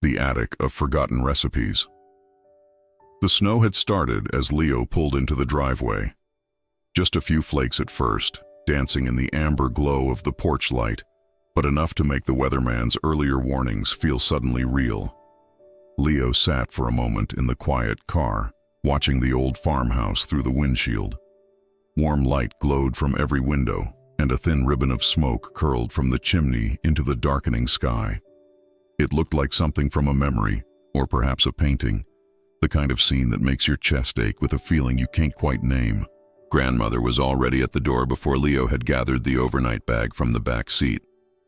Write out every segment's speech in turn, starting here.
The attic of forgotten recipes. The snow had started as Leo pulled into the driveway. Just a few flakes at first, dancing in the amber glow of the porch light, but enough to make the weatherman's earlier warnings feel suddenly real. Leo sat for a moment in the quiet car, watching the old farmhouse through the windshield. Warm light glowed from every window, and a thin ribbon of smoke curled from the chimney into the darkening sky. It looked like something from a memory, or perhaps a painting, the kind of scene that makes your chest ache with a feeling you can't quite name. Grandmother was already at the door before Leo had gathered the overnight bag from the back seat.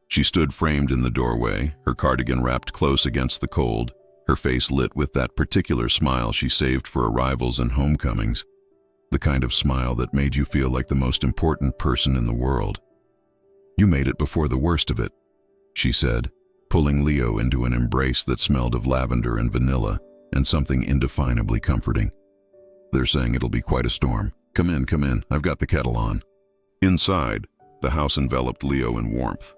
She stood framed in the doorway, her cardigan wrapped close against the cold, her face lit with that particular smile she saved for arrivals and homecomings, the kind of smile that made you feel like the most important person in the world. "You made it before the worst of it," she said, pulling Leo into an embrace that smelled of lavender and vanilla and something indefinably comforting. "They're saying it'll be quite a storm. Come in, I've got the kettle on." Inside, the house enveloped Leo in warmth.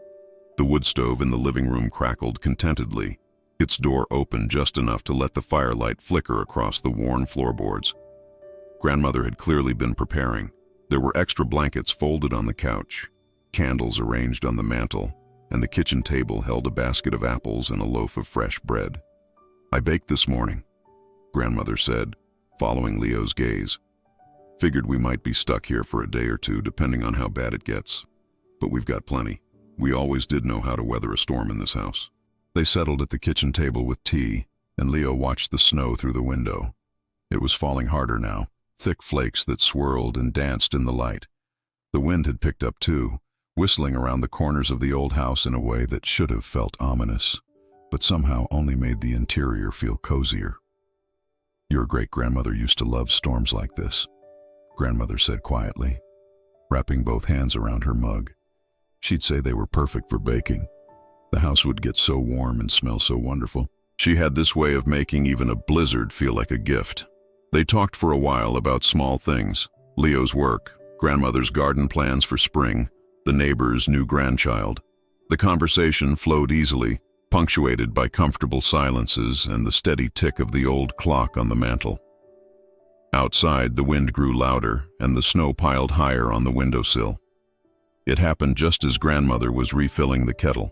The wood stove in the living room crackled contentedly, its door open just enough to let the firelight flicker across the worn floorboards. Grandmother had clearly been preparing. There were extra blankets folded on the couch, candles arranged on the mantel, and the kitchen table held a basket of apples and a loaf of fresh bread. "I baked this morning," Grandmother said, following Leo's gaze. "Figured we might be stuck here for a day or two depending on how bad it gets. But we've got plenty. We always did know how to weather a storm in this house." They settled at the kitchen table with tea, and Leo watched the snow through the window. It was falling harder now, thick flakes that swirled and danced in the light. The wind had picked up too, whistling around the corners of the old house in a way that should have felt ominous, but somehow only made the interior feel cozier. "Your great-grandmother used to love storms like this," Grandmother said quietly, wrapping both hands around her mug. "She'd say they were perfect for baking. The house would get so warm and smell so wonderful. She had this way of making even a blizzard feel like a gift." They talked for a while about small things: Leo's work, Grandmother's garden plans for spring, the neighbor's new grandchild. The conversation flowed easily, punctuated by comfortable silences and the steady tick of the old clock on the mantel. Outside, the wind grew louder and the snow piled higher on the windowsill. It happened just as Grandmother was refilling the kettle.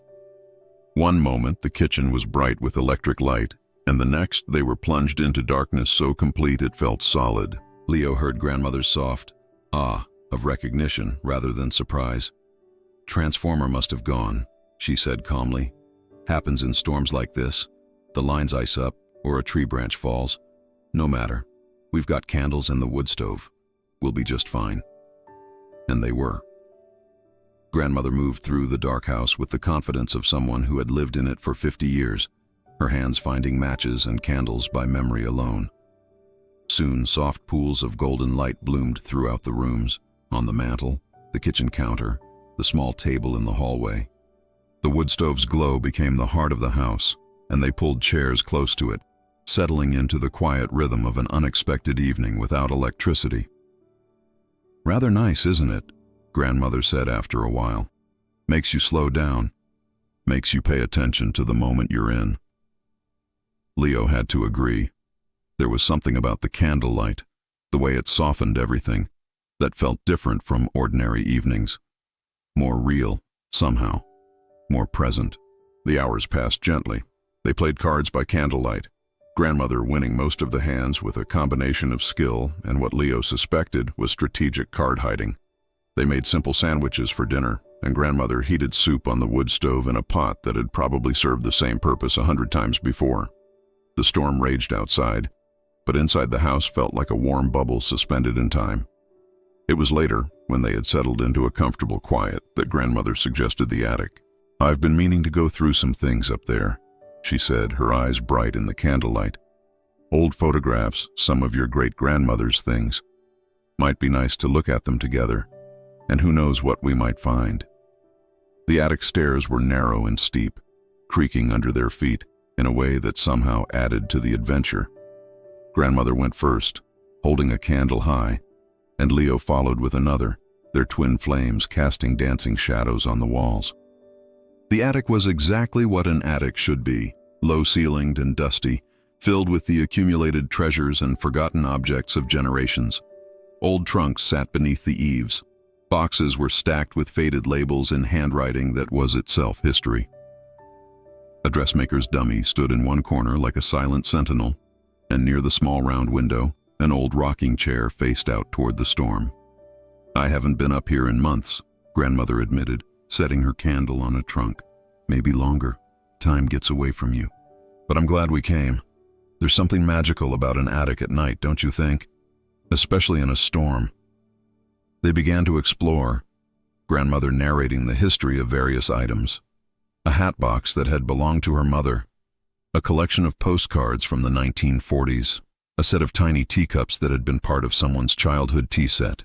One moment the kitchen was bright with electric light, and the next they were plunged into darkness so complete it felt solid. Leo heard Grandmother's soft "ah" of recognition rather than surprise. "Transformer must have gone," she said calmly. "Happens in storms like this. The lines ice up, or a tree branch falls. No matter. We've got candles and the wood stove. We'll be just fine." And they were. Grandmother moved through the dark house with the confidence of someone who had lived in it for 50 years, her hands finding matches and candles by memory alone. Soon, soft pools of golden light bloomed throughout the rooms, on the mantel, the kitchen counter, the small table in the hallway. The wood stove's glow became the heart of the house, and they pulled chairs close to it, settling into the quiet rhythm of an unexpected evening without electricity. "Rather nice, isn't it?" Grandmother said after a while. "Makes you slow down. Makes you pay attention to the moment you're in." Leo had to agree. There was something about the candlelight, the way it softened everything, that felt different from ordinary evenings. More real, somehow. More present. The hours passed gently. They played cards by candlelight, Grandmother winning most of the hands with a combination of skill and what Leo suspected was strategic card hiding. They made simple sandwiches for dinner, and Grandmother heated soup on the wood stove in a pot that had probably served the same purpose 100 times before. The storm raged outside, but inside the house felt like a warm bubble suspended in time. It was later, when they had settled into a comfortable quiet, that Grandmother suggested the attic. "I've been meaning to go through some things up there," she said, her eyes bright in the candlelight. "Old photographs, some of your great-grandmother's things. Might be nice to look at them together, and who knows what we might find." The attic stairs were narrow and steep, creaking under their feet in a way that somehow added to the adventure. Grandmother went first, holding a candle high, and Leo followed with another, their twin flames casting dancing shadows on the walls. The attic was exactly what an attic should be, low-ceilinged and dusty, filled with the accumulated treasures and forgotten objects of generations. Old trunks sat beneath the eaves. Boxes were stacked with faded labels in handwriting that was itself history. A dressmaker's dummy stood in one corner like a silent sentinel, and near the small round window, an old rocking chair faced out toward the storm. "I haven't been up here in months," Grandmother admitted, setting her candle on a trunk. "Maybe longer. Time gets away from you. But I'm glad we came. There's something magical about an attic at night, don't you think? Especially in a storm." They began to explore, Grandmother narrating the history of various items. A hat box that had belonged to her mother, a collection of postcards from the 1940s, a set of tiny teacups that had been part of someone's childhood tea set.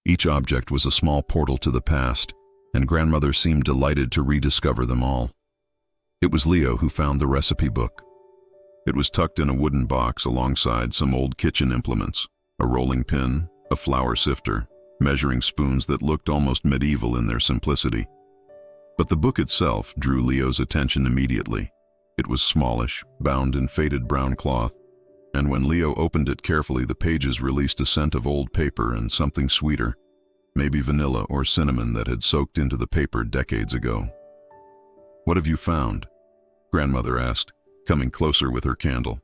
Each object was a small portal to the past, and Grandmother seemed delighted to rediscover them all. It was Leo who found the recipe book. It was tucked in a wooden box alongside some old kitchen implements, a rolling pin, a flour sifter, measuring spoons that looked almost medieval in their simplicity. But the book itself drew Leo's attention immediately. It was smallish, bound in faded brown cloth, and when Leo opened it carefully, the pages released a scent of old paper and something sweeter, maybe vanilla or cinnamon that had soaked into the paper decades ago. "What have you found?" Grandmother asked, coming closer with her candle.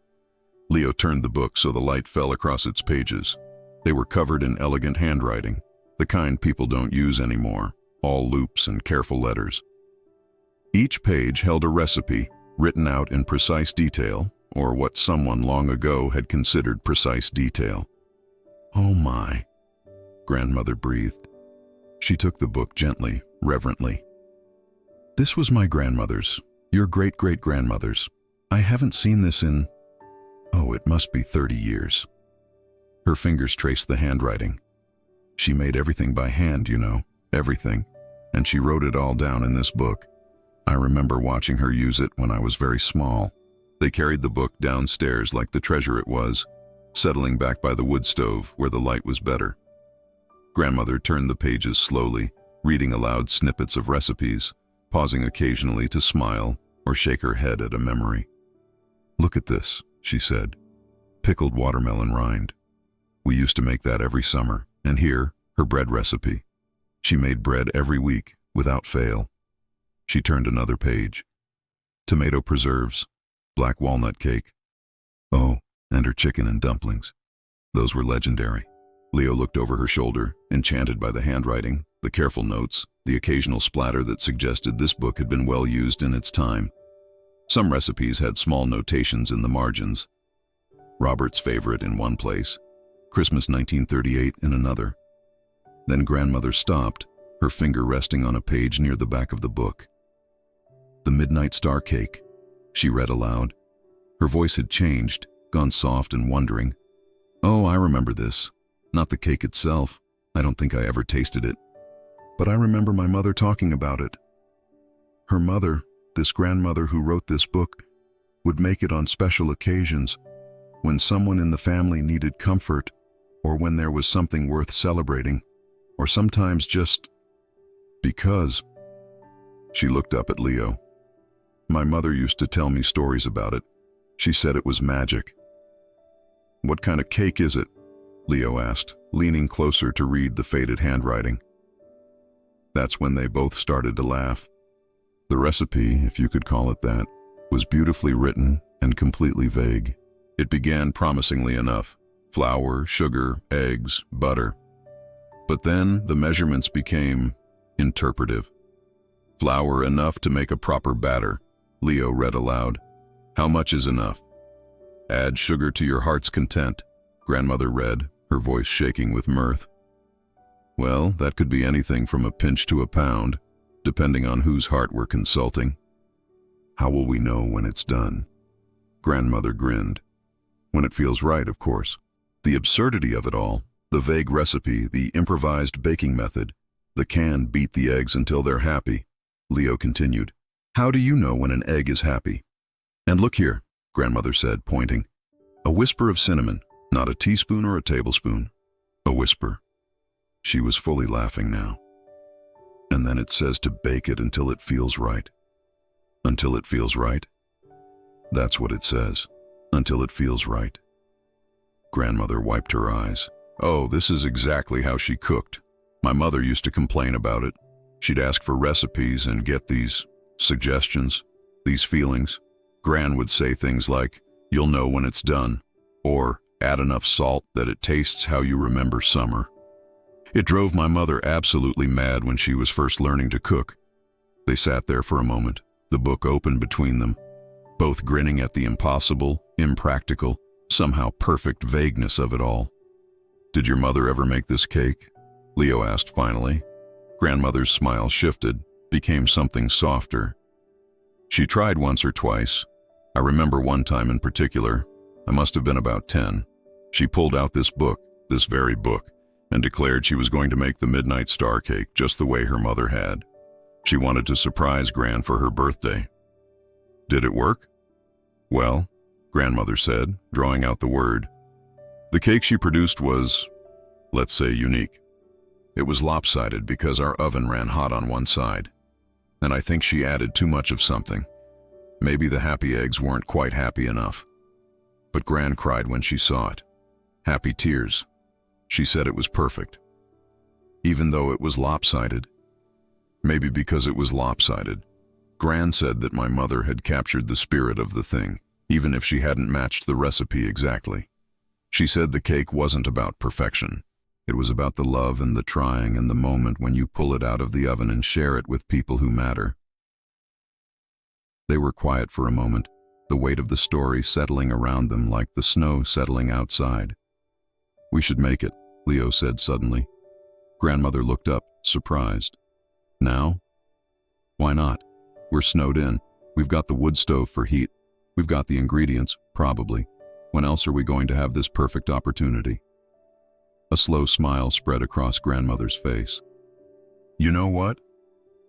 Leo turned the book so the light fell across its pages. They were covered in elegant handwriting, the kind people don't use anymore, all loops and careful letters. Each page held a recipe, written out in precise detail, or what someone long ago had considered precise detail. "Oh my," Grandmother breathed. She took the book gently, reverently. "This was my grandmother's, your great-great-grandmother's. I haven't seen this in, it must be 30 years. Her fingers traced the handwriting. She made everything by hand, you know, everything, and she wrote it all down in this book. I remember watching her use it when I was very small." They carried the book downstairs like the treasure it was, settling back by the wood stove where the light was better. Grandmother turned the pages slowly, reading aloud snippets of recipes, pausing occasionally to smile or shake her head at a memory. "Look at this," she said. "Pickled watermelon rind. We used to make that every summer, and here, her bread recipe. She made bread every week, without fail." She turned another page. "Tomato preserves, black walnut cake. Oh, and her chicken and dumplings. Those were legendary." Leo looked over her shoulder, enchanted by the handwriting, the careful notes, the occasional splatter that suggested this book had been well used in its time. Some recipes had small notations in the margins. Robert's favorite in one place, Christmas 1938 in another. Then Grandmother stopped, her finger resting on a page near the back of the book. "The Midnight Star Cake," she read aloud. Her voice had changed, gone soft and wondering. "Oh, I remember this. Not the cake itself. I don't think I ever tasted it. But I remember my mother talking about it. Her mother, this grandmother who wrote this book, would make it on special occasions, when someone in the family needed comfort, or when there was something worth celebrating, or sometimes just because." She looked up at Leo. "My mother used to tell me stories about it. She said it was magic." "What kind of cake is it?" Leo asked, leaning closer to read the faded handwriting. That's when they both started to laugh. The recipe, if you could call it that, was beautifully written and completely vague. It began promisingly enough: flour, sugar, eggs, butter. But then the measurements became interpretive. "Flour enough to make a proper batter," Leo read aloud. "How much is enough?" "Add sugar to your heart's content," Grandmother read, her voice shaking with mirth. "Well, that could be anything from a pinch to a pound, depending on whose heart we're consulting." "How will we know when it's done?" Grandmother grinned. "When it feels right, of course." The absurdity of it all, the vague recipe, the improvised baking method, the can beat the eggs until they're happy. Leo continued. "How do you know when an egg is happy?" "And look here," Grandmother said, pointing. "A whisper of cinnamon, not a teaspoon or a tablespoon. A whisper." She was fully laughing now. "And then it says to bake it until it feels right." "Until it feels right?" That's what it says, until it feels right. Grandmother wiped her eyes. Oh, this is exactly how she cooked. My mother used to complain about it. She'd ask for recipes and get these suggestions, these feelings. Gran would say things like, "You'll know when it's done," or "Add enough salt that it tastes how you remember summer." It drove my mother absolutely mad when she was first learning to cook. They sat there for a moment, the book open between them, both grinning at the impossible, impractical, somehow perfect vagueness of it all. "Did your mother ever make this cake?" Leo asked finally. Grandmother's smile shifted, became something softer. "She tried once or twice. I remember one time in particular. I must have been about 10. She pulled out this book, this very book, and declared she was going to make the midnight star cake just the way her mother had. She wanted to surprise Gran for her birthday." "Did it work?" "Well," Grandmother said, drawing out the word, "the cake she produced was, let's say, unique. It was lopsided because our oven ran hot on one side, and I think she added too much of something. Maybe the happy eggs weren't quite happy enough. But Gran cried when she saw it. Happy tears. She said it was perfect. Even though it was lopsided. Maybe because it was lopsided. Gran said that my mother had captured the spirit of the thing, even if she hadn't matched the recipe exactly. She said the cake wasn't about perfection. It was about the love and the trying and the moment when you pull it out of the oven and share it with people who matter." They were quiet for a moment, the weight of the story settling around them like the snow settling outside. "We should make it," Leo said suddenly. Grandmother looked up, surprised. "Now?" "Why not? We're snowed in. We've got the wood stove for heat. We've got the ingredients, probably. When else are we going to have this perfect opportunity?" A slow smile spread across Grandmother's face. "You know what?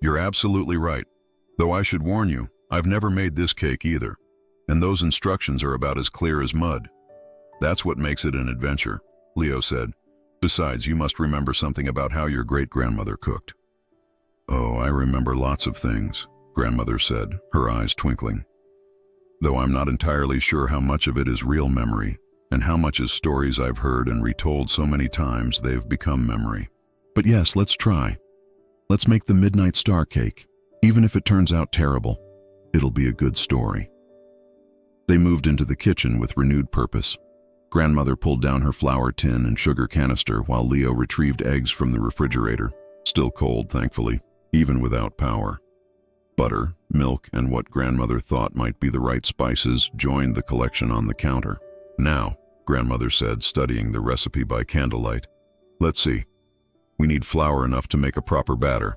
You're absolutely right. Though I should warn you, I've never made this cake either. And those instructions are about as clear as mud. That's what makes it an adventure," Leo said. "Besides, you must remember something about how your great-grandmother cooked." "Oh, I remember lots of things," Grandmother said, her eyes twinkling. "Though I'm not entirely sure how much of it is real memory, and how much is stories I've heard and retold so many times they've become memory. But yes, let's try. Let's make the midnight star cake. Even if it turns out terrible, it'll be a good story." They moved into the kitchen with renewed purpose. Grandmother pulled down her flour tin and sugar canister while Leo retrieved eggs from the refrigerator, still cold, thankfully, even without power. Butter, milk, and what Grandmother thought might be the right spices joined the collection on the counter. "Now," Grandmother said, studying the recipe by candlelight, "let's see. We need flour enough to make a proper batter.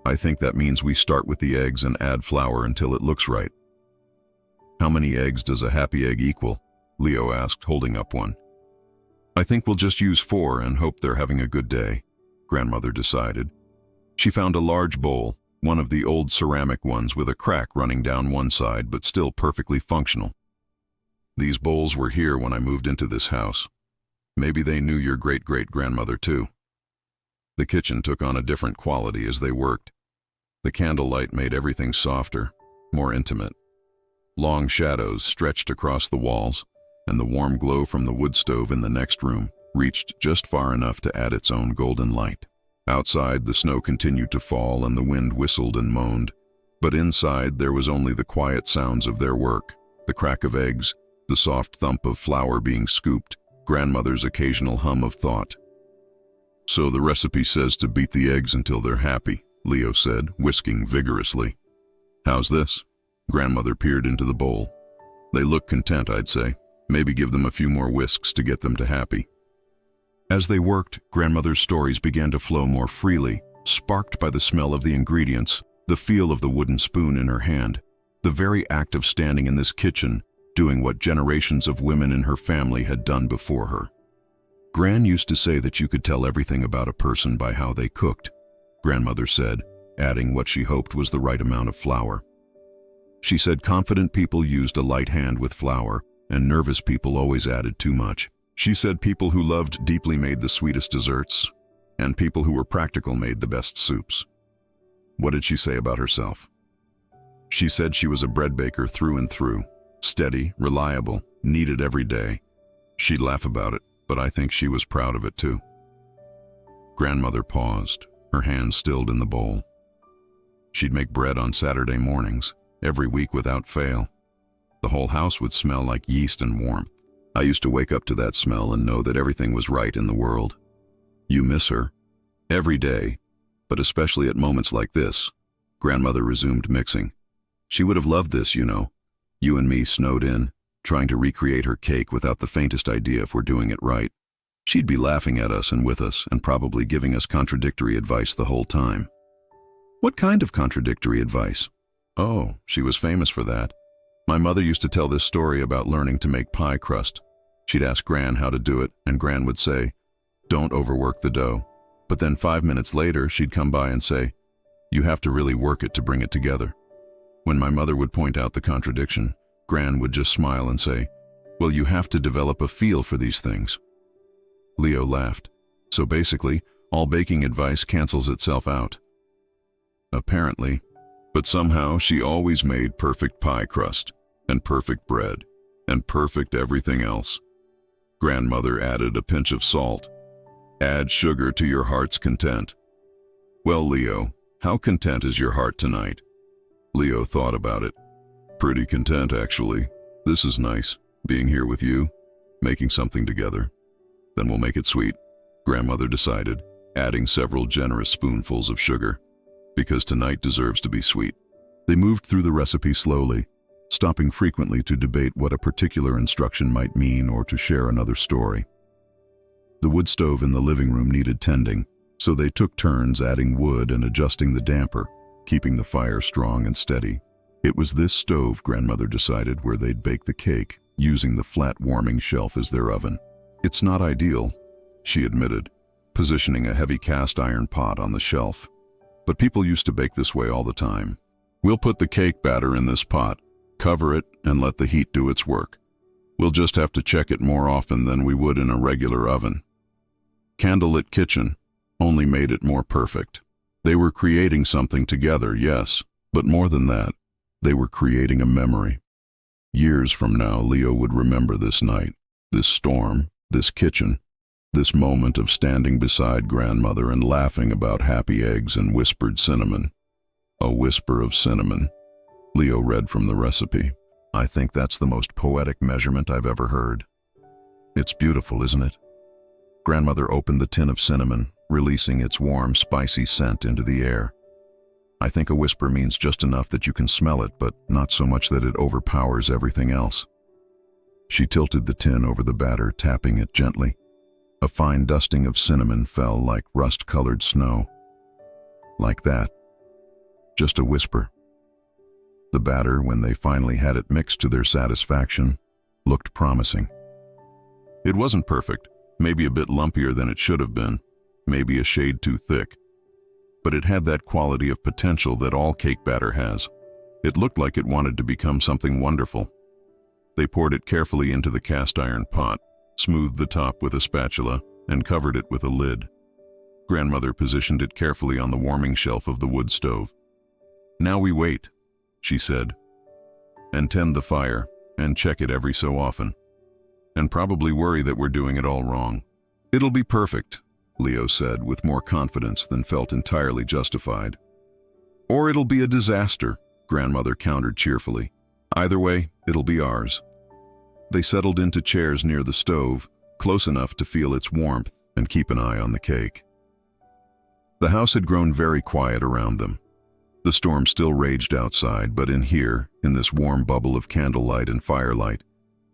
I think that means we start with the eggs and add flour until it looks right." "How many eggs does a happy egg equal?" Leo asked, holding up one. "I think we'll just use 4 and hope they're having a good day," Grandmother decided. She found a large bowl, one of the old ceramic ones with a crack running down one side but still perfectly functional. "These bowls were here when I moved into this house. Maybe they knew your great-great-grandmother too." The kitchen took on a different quality as they worked. The candlelight made everything softer, more intimate. Long shadows stretched across the walls, and the warm glow from the wood stove in the next room reached just far enough to add its own golden light. Outside, the snow continued to fall and the wind whistled and moaned, but inside there was only the quiet sounds of their work, the crack of eggs, the soft thump of flour being scooped, Grandmother's occasional hum of thought. "So the recipe says to beat the eggs until they're happy," Leo said, whisking vigorously. "How's this?" Grandmother peered into the bowl. "They look content, I'd say. Maybe give them a few more whisks to get them to happy." As they worked, Grandmother's stories began to flow more freely, sparked by the smell of the ingredients, the feel of the wooden spoon in her hand, the very act of standing in this kitchen, doing what generations of women in her family had done before her. "Gran used to say that you could tell everything about a person by how they cooked," Grandmother said, adding what she hoped was the right amount of flour. She said confident people used a light hand with flour, and nervous people always added too much. She said people who loved deeply made the sweetest desserts, and people who were practical made the best soups. What did she say about herself? She said she was a bread baker through and through, Steady, reliable, needed every day. She'd laugh about it, but I think she was proud of it too. Grandmother paused, her hands stilled in the bowl. She'd make bread on Saturday mornings, every week without fail. The whole house would smell like yeast and warmth. I used to wake up to that smell and know that everything was right in the world. You miss her. Every day, but especially at moments like this. Grandmother resumed mixing. She would have loved this, you know. You and me snowed in, trying to recreate her cake without the faintest idea if we're doing it right. She'd be laughing at us and with us and probably giving us contradictory advice the whole time. What kind of contradictory advice? Oh, she was famous for that. My mother used to tell this story about learning to make pie crust. She'd ask Gran how to do it, and Gran would say, "Don't overwork the dough." But then 5 minutes later, she'd come by and say, "You have to really work it to bring it together." When my mother would point out the contradiction, Gran would just smile and say, "Well, you have to develop a feel for these things." Leo laughed. So basically, all baking advice cancels itself out. Apparently. But somehow she always made perfect pie crust, and perfect bread, and perfect everything else. Grandmother added a pinch of salt. Add sugar to your heart's content. Well, Leo, how content is your heart tonight? Leo thought about it. Pretty content, actually. This is nice, being here with you, making something together. Then we'll make it sweet, Grandmother decided, adding several generous spoonfuls of sugar, because tonight deserves to be sweet. They moved through the recipe slowly, stopping frequently to debate what a particular instruction might mean or to share another story. The wood stove in the living room needed tending, so they took turns adding wood and adjusting the damper, keeping the fire strong and steady. It was this stove, Grandmother decided, where they'd bake the cake, using the flat warming shelf as their oven. It's not ideal, she admitted, positioning a heavy cast iron pot on the shelf. But people used to bake this way all the time. We'll put the cake batter in this pot, cover it, and let the heat do its work. We'll just have to check it more often than we would in a regular oven. Candlelit kitchen only made it more perfect. They were creating something together, yes, but more than that, they were creating a memory. Years from now, Leo would remember this night, this storm, this kitchen, this moment of standing beside Grandmother and laughing about happy eggs and whispered cinnamon. A whisper of cinnamon. Leo read from the recipe. I think that's the most poetic measurement I've ever heard. It's beautiful, isn't it? Grandmother opened the tin of cinnamon, releasing its warm, spicy scent into the air. I think a whisper means just enough that you can smell it, but not so much that it overpowers everything else. She tilted the tin over the batter, tapping it gently. A fine dusting of cinnamon fell like rust-colored snow. Like that. Just a whisper. The batter, when they finally had it mixed to their satisfaction, looked promising. It wasn't perfect, maybe a bit lumpier than it should have been, maybe a shade too thick. But it had that quality of potential that all cake batter has. It looked like it wanted to become something wonderful. They poured it carefully into the cast iron pot, smoothed the top with a spatula, and covered it with a lid. Grandmother positioned it carefully on the warming shelf of the wood stove. Now we wait, she said, and tend the fire, and check it every so often, and probably worry that we're doing it all wrong. It'll be perfect, Leo said with more confidence than felt entirely justified. Or it'll be a disaster, Grandmother countered cheerfully. Either way, it'll be ours. They settled into chairs near the stove, close enough to feel its warmth and keep an eye on the cake. The house had grown very quiet around them. The storm still raged outside, but in here, in this warm bubble of candlelight and firelight,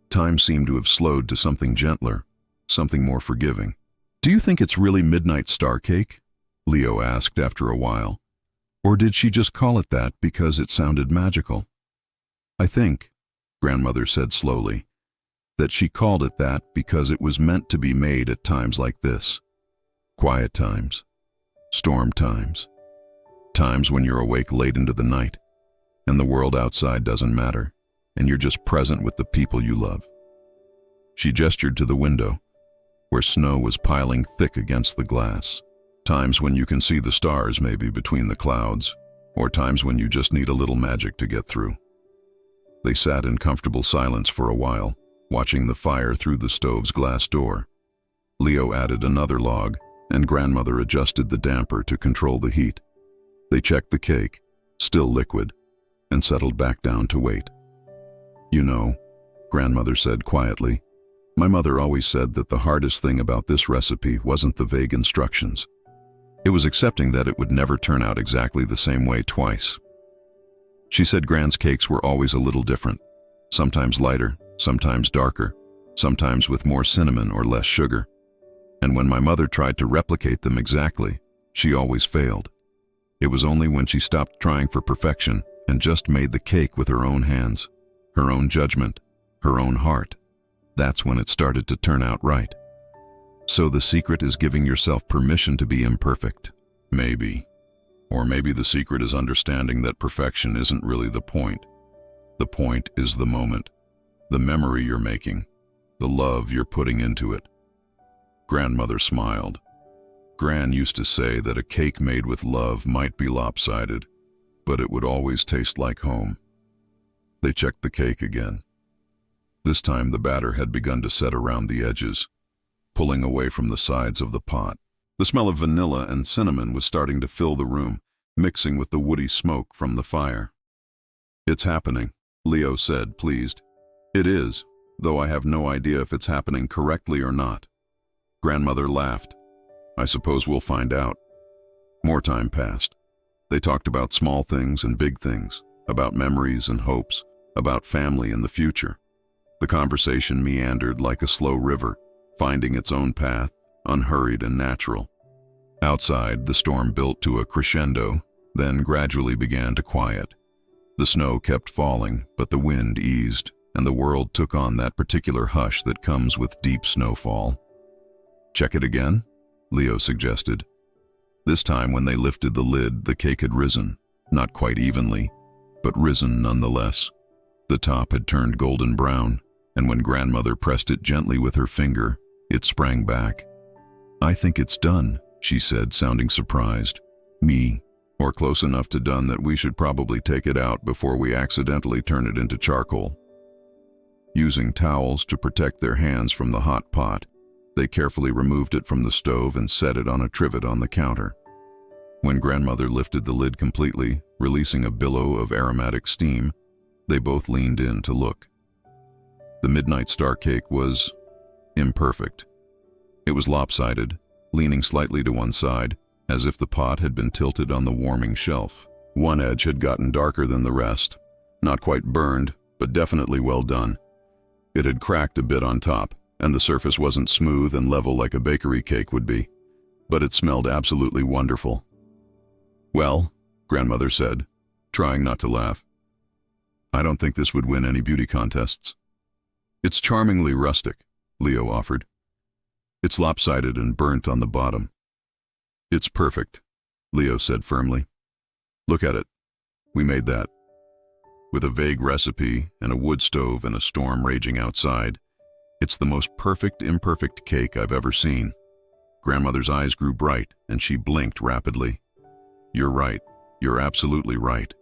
time seemed to have slowed to something gentler, something more forgiving. Do you think it's really midnight star cake? Leo asked after a while. Or did she just call it that because it sounded magical? I think, Grandmother said slowly, that she called it that because it was meant to be made at times like this. Quiet times, storm times, times when you're awake late into the night, and the world outside doesn't matter, and you're just present with the people you love. She gestured to the window, where snow was piling thick against the glass. Times when you can see the stars maybe between the clouds, or times when you just need a little magic to get through. They sat in comfortable silence for a while, watching the fire through the stove's glass door. Leo added another log, and grandmother adjusted the damper to control the heat. They checked the cake, still liquid, and settled back down to wait. "You know," grandmother said quietly, "my mother always said that the hardest thing about this recipe wasn't the vague instructions. It was accepting that it would never turn out exactly the same way twice. She said Gran's cakes were always a little different, sometimes lighter, sometimes darker, sometimes with more cinnamon or less sugar. And when my mother tried to replicate them exactly, she always failed. It was only when she stopped trying for perfection and just made the cake with her own hands, her own judgment, her own heart, that's when it started to turn out right. So the secret is giving yourself permission to be imperfect. Maybe. Or maybe the secret is understanding that perfection isn't really the point. The point is the moment, the memory you're making, the love you're putting into it." Grandmother smiled. Gran used to say that a cake made with love might be lopsided, but it would always taste like home. They checked the cake again. This time the batter had begun to set around the edges, pulling away from the sides of the pot. The smell of vanilla and cinnamon was starting to fill the room, mixing with the woody smoke from the fire. "It's happening," Leo said, pleased. "It is, though I have no idea if it's happening correctly or not." Grandmother laughed. "I suppose we'll find out." More time passed. They talked about small things and big things, about memories and hopes, about family and the future. The conversation meandered like a slow river, finding its own path, unhurried and natural. Outside, the storm built to a crescendo, then gradually began to quiet. The snow kept falling, but the wind eased, and the world took on that particular hush that comes with deep snowfall. "Check it again?" Leo suggested. This time when they lifted the lid, the cake had risen, not quite evenly, but risen nonetheless. The top had turned golden brown, and when grandmother pressed it gently with her finger, it sprang back. "I think it's done," she said, sounding surprised. "Me, or close enough to done that we should probably take it out before we accidentally turn it into charcoal." Using towels to protect their hands from the hot pot, they carefully removed it from the stove and set it on a trivet on the counter. When grandmother lifted the lid completely, releasing a billow of aromatic steam, they both leaned in to look. The midnight star cake was imperfect. It was lopsided, leaning slightly to one side, as if the pot had been tilted on the warming shelf. One edge had gotten darker than the rest, not quite burned, but definitely well done. It had cracked a bit on top, and the surface wasn't smooth and level like a bakery cake would be, but it smelled absolutely wonderful. "Well," grandmother said, trying not to laugh, "I don't think this would win any beauty contests." "It's charmingly rustic," Leo offered. "It's lopsided and burnt on the bottom." "It's perfect," Leo said firmly. "Look at it. We made that. With a vague recipe and a wood stove and a storm raging outside, it's the most perfect imperfect cake I've ever seen." Grandmother's eyes grew bright and she blinked rapidly. "You're right. You're absolutely right.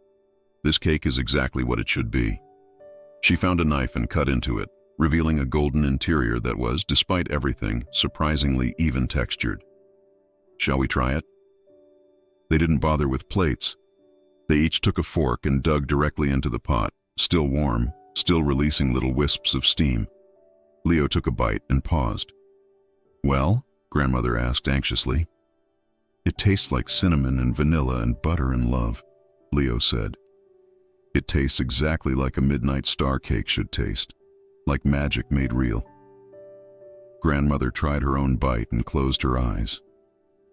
This cake is exactly what it should be." She found a knife and cut into it, revealing a golden interior that was, despite everything, surprisingly even textured. "Shall we try it?" They didn't bother with plates. They each took a fork and dug directly into the pot, still warm, still releasing little wisps of steam. Leo took a bite and paused. "Well?" grandmother asked anxiously. "It tastes like cinnamon and vanilla and butter and love," Leo said. "It tastes exactly like a midnight star cake should taste, like magic made real." Grandmother tried her own bite and closed her eyes.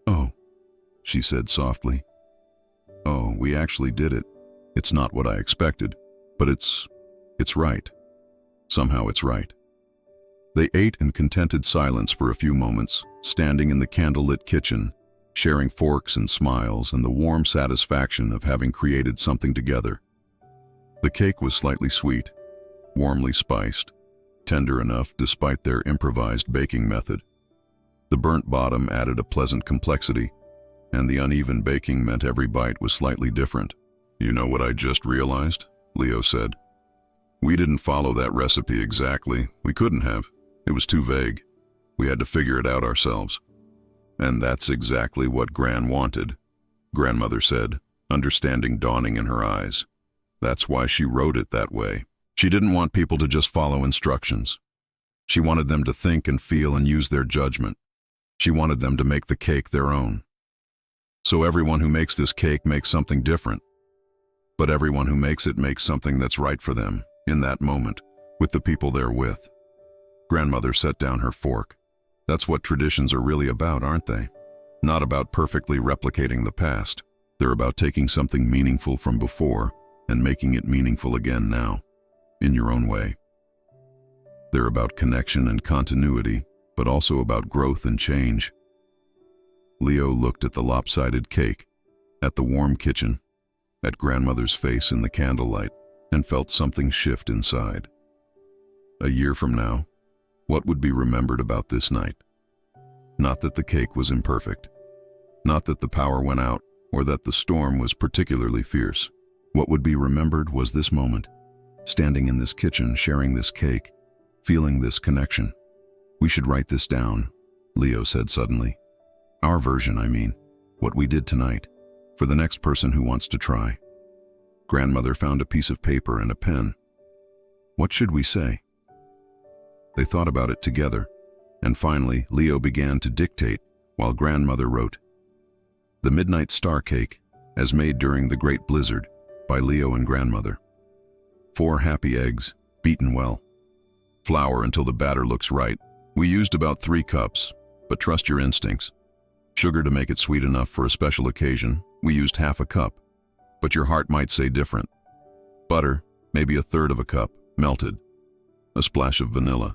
"Oh," she said softly. "Oh, we actually did it. It's not what I expected, but it's right. Somehow it's right." They ate in contented silence for a few moments, standing in the candlelit kitchen, sharing forks and smiles and the warm satisfaction of having created something together. The cake was slightly sweet, warmly spiced, tender enough despite their improvised baking method. The burnt bottom added a pleasant complexity, and the uneven baking meant every bite was slightly different. "You know what I just realized?" Leo said. We didn't follow that recipe exactly. We couldn't have. It was too vague. We had to figure it out ourselves. And that's exactly what Gran wanted, Grandmother said, understanding dawning in her eyes. That's why she wrote it that way. She didn't want people to just follow instructions. She wanted them to think and feel and use their judgment. She wanted them to make the cake their own. So everyone who makes this cake makes something different. But everyone who makes it makes something that's right for them, in that moment, with the people they're with. Grandmother set down her fork. That's what traditions are really about, aren't they? Not about perfectly replicating the past. They're about taking something meaningful from before and making it meaningful again now, in your own way. They're about connection and continuity, but also about growth and change. Leo looked at the lopsided cake, at the warm kitchen, at Grandmother's face in the candlelight, and felt something shift inside. A year from now, what would be remembered about this night? Not that the cake was imperfect, not that the power went out, or that the storm was particularly fierce. What would be remembered was this moment, standing in this kitchen, sharing this cake, feeling this connection. We should write this down, Leo said suddenly. Our version, I mean, what we did tonight, for the next person who wants to try. Grandmother found a piece of paper and a pen. What should we say? They thought about it together, and finally Leo began to dictate while Grandmother wrote. The Midnight Star Cake, as made during the Great Blizzard, by Leo and Grandmother. 4 happy eggs, beaten well. Flour until the batter looks right. We used about 3 cups, but trust your instincts. Sugar to make it sweet enough for a special occasion. We used half a cup, but your heart might say different. Butter, maybe 1/3 of a cup, melted. A splash of vanilla,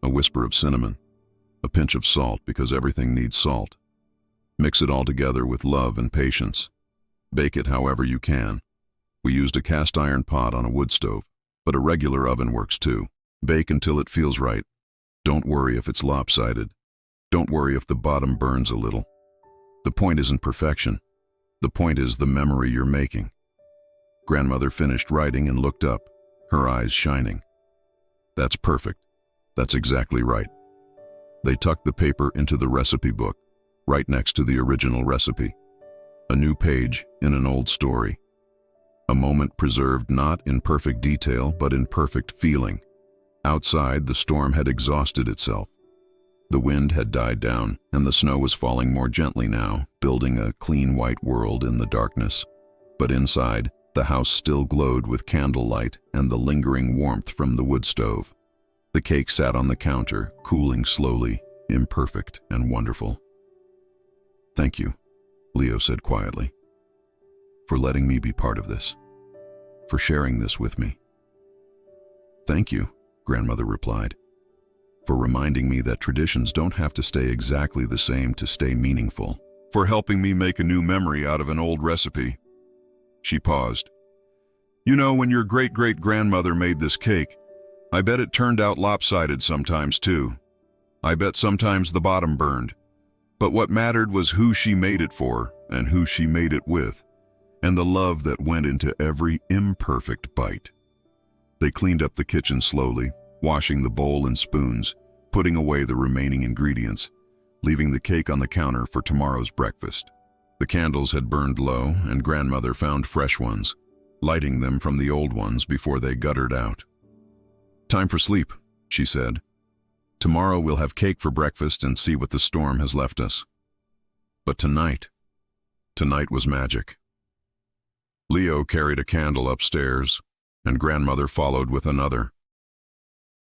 a whisper of cinnamon, a pinch of salt because everything needs salt. Mix it all together with love and patience. Bake it however you can. We used a cast iron pot on a wood stove, but a regular oven works too. Bake until it feels right. Don't worry if it's lopsided. Don't worry if the bottom burns a little. The point isn't perfection. The point is the memory you're making. Grandmother finished writing and looked up, her eyes shining. That's perfect. That's exactly right. They tucked the paper into the recipe book, right next to the original recipe. A new page in an old story. A moment preserved not in perfect detail, but in perfect feeling. Outside, the storm had exhausted itself. The wind had died down, and the snow was falling more gently now, building a clean white world in the darkness. But inside, the house still glowed with candlelight and the lingering warmth from the wood stove. The cake sat on the counter, cooling slowly, imperfect and wonderful. Thank you, Leo said quietly, for letting me be part of this, for sharing this with me. Thank you, Grandmother replied, for reminding me that traditions don't have to stay exactly the same to stay meaningful, for helping me make a new memory out of an old recipe. She paused. You know, when your great-great-grandmother made this cake, I bet it turned out lopsided sometimes too. I bet sometimes the bottom burned. But what mattered was who she made it for and who she made it with, and the love that went into every imperfect bite. They cleaned up the kitchen slowly, washing the bowl and spoons, putting away the remaining ingredients, leaving the cake on the counter for tomorrow's breakfast. The candles had burned low, and Grandmother found fresh ones, lighting them from the old ones before they guttered out. Time for sleep, she said. Tomorrow we'll have cake for breakfast and see what the storm has left us. But tonight was magic. Leo carried a candle upstairs, and Grandmother followed with another.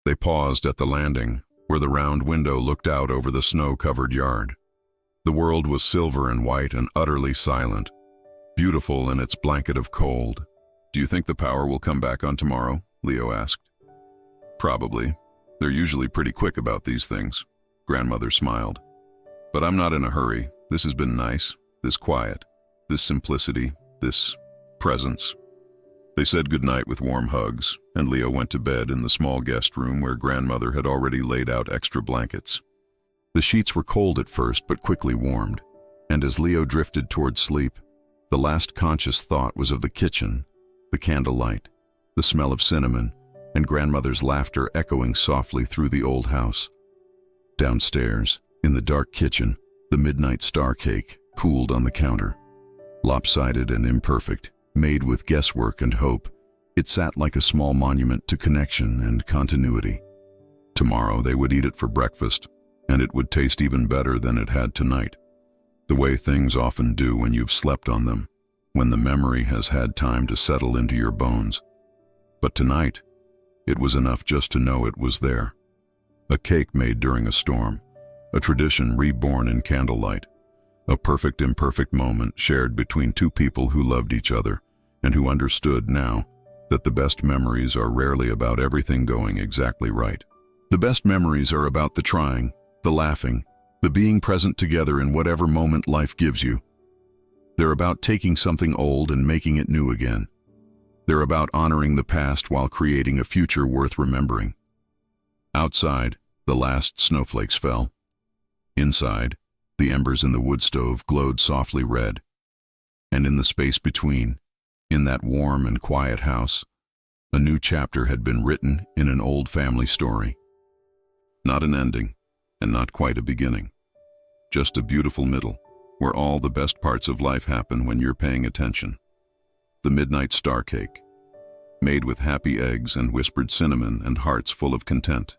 They paused at the landing, where the round window looked out over the snow-covered yard. The world was silver and white and utterly silent, beautiful in its blanket of cold. Do you think the power will come back on tomorrow? Leo asked. Probably. They're usually pretty quick about these things. Grandmother smiled. But I'm not in a hurry. This has been nice, this quiet, this simplicity, this presence. They said goodnight with warm hugs, and Leo went to bed in the small guest room where Grandmother had already laid out extra blankets. The sheets were cold at first, but quickly warmed, and as Leo drifted towards sleep, the last conscious thought was of the kitchen, the candlelight, the smell of cinnamon, and grandmother's laughter echoing softly through the old house. Downstairs, in the dark kitchen, the midnight star cake cooled on the counter. Lopsided and imperfect, made with guesswork and hope, it sat like a small monument to connection and continuity. Tomorrow they would eat it for breakfast, and it would taste even better than it had tonight, the way things often do when you've slept on them, when the memory has had time to settle into your bones. But tonight, it was enough just to know it was there. A cake made during a storm, a tradition reborn in candlelight, a perfect imperfect moment shared between two people who loved each other and who understood now that the best memories are rarely about everything going exactly right. The best memories are about the trying, the laughing, the being present together in whatever moment life gives you. They're about taking something old and making it new again. They're about honoring the past while creating a future worth remembering. Outside, the last snowflakes fell. Inside, the embers in the wood stove glowed softly red. And in the space between, in that warm and quiet house, a new chapter had been written in an old family story. Not an ending, and not quite a beginning. Just a beautiful middle, where all the best parts of life happen when you're paying attention. The midnight star cake, made with happy eggs and whispered cinnamon and hearts full of content.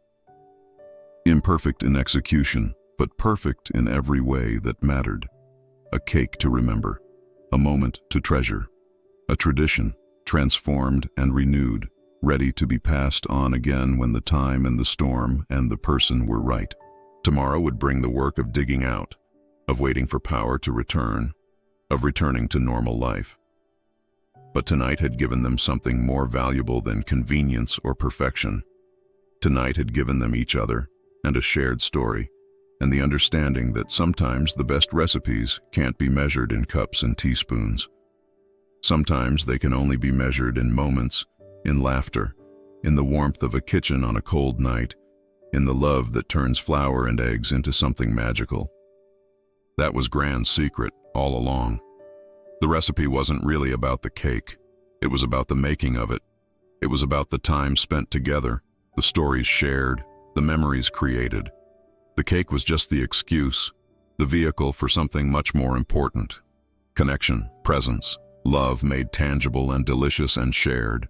Imperfect in execution, but perfect in every way that mattered. A cake to remember, a moment to treasure, a tradition transformed and renewed, ready to be passed on again when the time and the storm and the person were right. Tomorrow would bring the work of digging out, of waiting for power to return, of returning to normal life. But tonight had given them something more valuable than convenience or perfection. Tonight had given them each other and a shared story, and the understanding that sometimes the best recipes can't be measured in cups and teaspoons. Sometimes they can only be measured in moments, in laughter, in the warmth of a kitchen on a cold night, in the love that turns flour and eggs into something magical. That was Gran's secret all along. The recipe wasn't really about the cake. It was about the making of it. It was about the time spent together, the stories shared, the memories created. The cake was just the excuse, the vehicle for something much more important. Connection, presence, love made tangible and delicious and shared.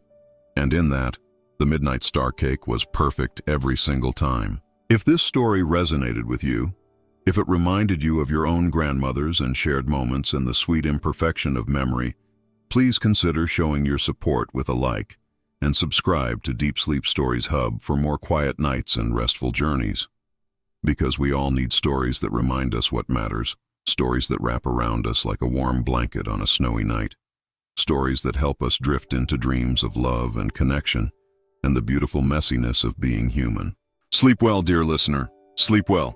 And in that, the midnight star cake was perfect every single time. If this story resonated with you, if it reminded you of your own grandmothers and shared moments and the sweet imperfection of memory, please consider showing your support with a like and subscribe to Deep Sleep Stories Hub for more quiet nights and restful journeys. Because we all need stories that remind us what matters, stories that wrap around us like a warm blanket on a snowy night, stories that help us drift into dreams of love and connection and the beautiful messiness of being human. Sleep well, dear listener. Sleep well.